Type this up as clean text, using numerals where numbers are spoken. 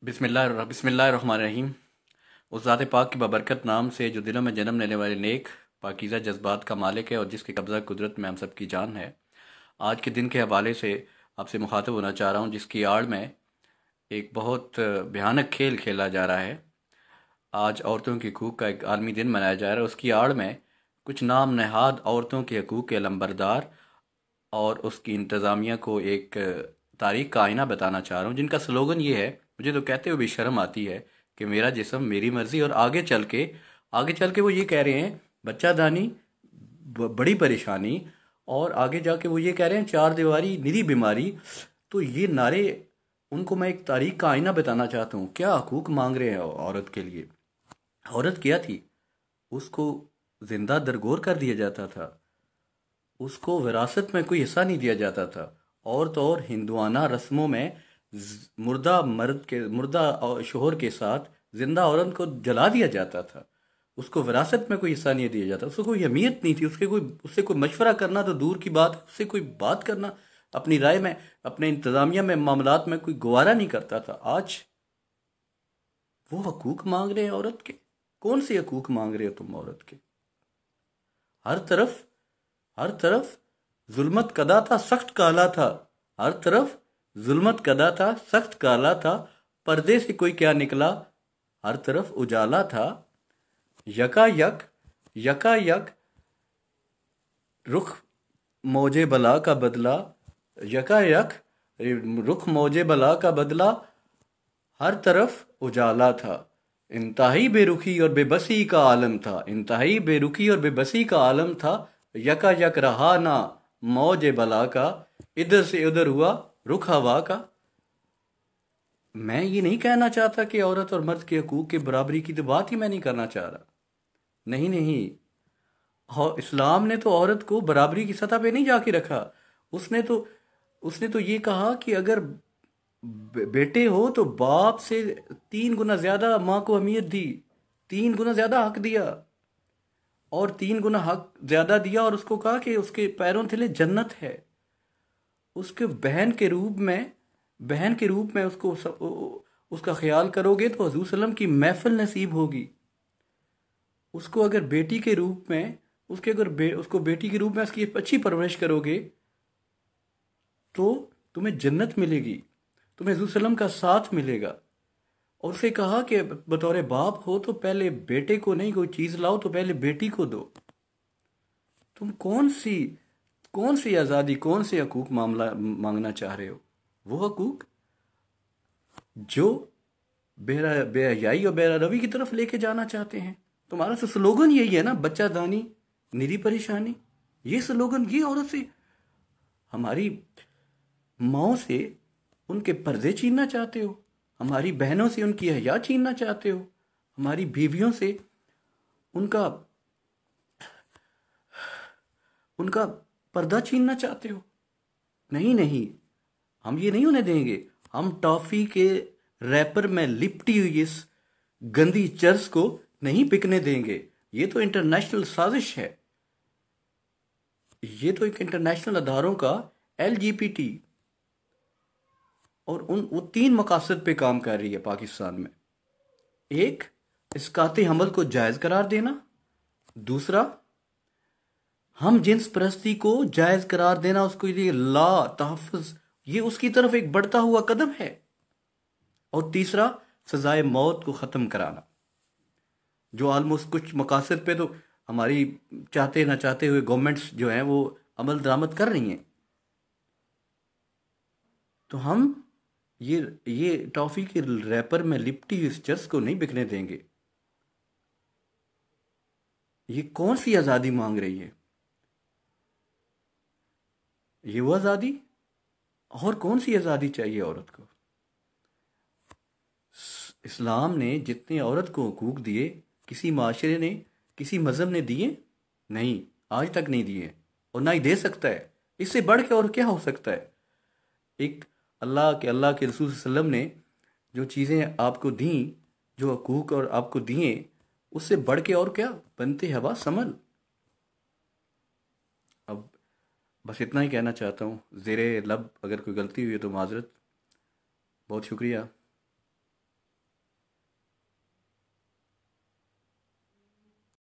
बिस्मिल्लाहिर्रहमानिर्रहीम। उस ज़ात पाक के बबरकत नाम से जो दिलों में जन्म लेने वाले नेक पाकीज़ा जज्बात का मालिक है और जिसके कब्ज़ा कुदरत में हम सब की जान है। आज के दिन के हवाले से आपसे मुखातब होना चाह रहा हूँ, जिसकी आड़ में एक बहुत भयानक खेल खेला जा रहा है। आज औरतों के हकूक़ का एक आलमी दिन मनाया जा रहा है। उसकी आड़ में कुछ नाम नहाद औरतों के हकूक़ के अलंबरदार और उसकी इंतज़ामिया को एक तारीख का आईना बताना चाह रहा हूँ, जिनका स्लोगन ये है, मुझे तो कहते हुए भी शर्म आती है, कि मेरा जिस्म मेरी मर्ज़ी। और आगे चल के वो ये कह रहे हैं बच्चा दानी बड़ी परेशानी, और आगे जाके वो ये कह रहे हैं चार दीवारी निरी बीमारी। तो ये नारे, उनको मैं एक तारीख का आईना बताना चाहता हूँ। क्या हकूक़ मांग रहे हैं औरत के लिए? औरत क्या थी? उसको जिंदा दरगोर कर दिया जाता था, उसको विरासत में कोई हिस्सा नहीं दिया जाता था। और तो और हिंदुआना रस्मों में मुर्दा शोहर के साथ जिंदा औरत को जला दिया जाता था। उसको विरासत में कोई हिस्सा नहीं दिया जाता, उसको कोई अहमियत नहीं थी। उससे कोई मशवरा करना तो दूर की बात है, उससे कोई बात करना अपनी राय में, अपने इंतज़ामिया में, मामलात में कोई गवारा नहीं करता था। आज वो हकूक़ मांग रहे हैं औरत के। कौन से हकूक़ मांग रहे हो तुम औरत के? हर तरफ जुल्मत कदा था, सख्त काला था। हर तरफ जुल्मत कदा था, सख्त काला था। पर्दे से कोई क्या निकला, हर तरफ उजाला था। यकायक यकायक रुख मौजे बला का बदला, यकायक रुख मौजे बला का बदला। हर तरफ उजाला था। इंतहाई बेरुखी और बेबसी का आलम था, इंतहाई बेरुखी और बेबसी का आलम था। यकायक रहा ना मौज बला का, इधर से उधर हुआ रुख हवा का। मैं ये नहीं कहना चाहता कि औरत और मर्द के हकूक़ की बराबरी की तो बात ही मैं नहीं करना चाह रहा। नहीं नहीं, और इस्लाम ने तो औरत को बराबरी की सतह पे नहीं जाके रखा। उसने तो ये कहा कि अगर बेटे हो तो बाप से 3 गुना ज्यादा माँ को अहमियत दी, 3 गुना ज्यादा हक दिया, और 3 गुना हक ज्यादा दिया। और उसको कहा कि उसके पैरों तले जन्नत है। उसके बहन के रूप में उसका ख्याल करोगे तो हजूर सल्लम की महफिल नसीब होगी। उसको अगर बेटी के रूप में उसको बेटी के रूप में उसकी अच्छी परवरिश करोगे तो तुम्हें जन्नत मिलेगी, तुम्हें हजूर सल्लम का साथ मिलेगा। और उसे कहा कि बतौर बाप हो तो पहले बेटे को नहीं, कोई चीज लाओ तो पहले बेटी को दो। तुम कौन सी आज़ादी, कौन से हकूक मामला मांगना चाह रहे हो? वो हकूक जो बेहयाई और बेरवी की तरफ लेके जाना चाहते हैं। तुम्हारा तो स्लोगन यही है ना, बच्चा दानी निरी परेशानी। ये स्लोगन, ये औरत से, हमारी माओ से उनके पर्दे छीनना चाहते हो, हमारी बहनों से उनकी हया छीनना चाहते हो, हमारी बीवियों से उनका उनका पर्दा छीनना चाहते हो। नहीं नहीं, हम ये नहीं होने देंगे। हम टॉफी के रैपर में लिपटी हुई इस गंदी चर्च को नहीं बिकने देंगे। ये तो इंटरनेशनल साजिश है, ये तो एक इंटरनेशनल अदारों का एलजीबीटी और वो 3 मकासद पे काम कर रही है पाकिस्तान में। एक, इसकाते हमल को जायज करार देना। दूसरा, हम जिन्स परस्ती को जायज करार देना, उसको लिए ला तहफ़्फ़ुज़, ये उसकी तरफ एक बढ़ता हुआ कदम है। और तीसरा, सजाए मौत को ख़त्म कराना, जो ऑलमोस्ट कुछ मकासद पे तो हमारी चाहते ना चाहते हुए गवर्नमेंट्स जो हैं वो अमल दरामद कर रही हैं। तो हम ये टॉफ़ी के रैपर में लिपटी हुई इस चर्च को नहीं बिकने देंगे। ये कौन सी आज़ादी मांग रही है? ये वो आज़ादी? और कौन सी आज़ादी चाहिए औरत को? इस्लाम ने जितने औरत को हकूक दिए, किसी माशरे ने, किसी मज़हब ने दिए नहीं, आज तक नहीं दिए, और ना ही दे सकता है। इससे बढ़ के और क्या हो सकता है? एक अल्लाह के रसूल सल्लम ने जो चीज़ें आपको दी, जो हकूक और आपको दिए, उससे बढ़ के और क्या? बनते हवा समल। अब बस इतना ही कहना चाहता हूँ। ज़ेरे लब अगर कोई गलती हुई है तो माजरत। बहुत शुक्रिया।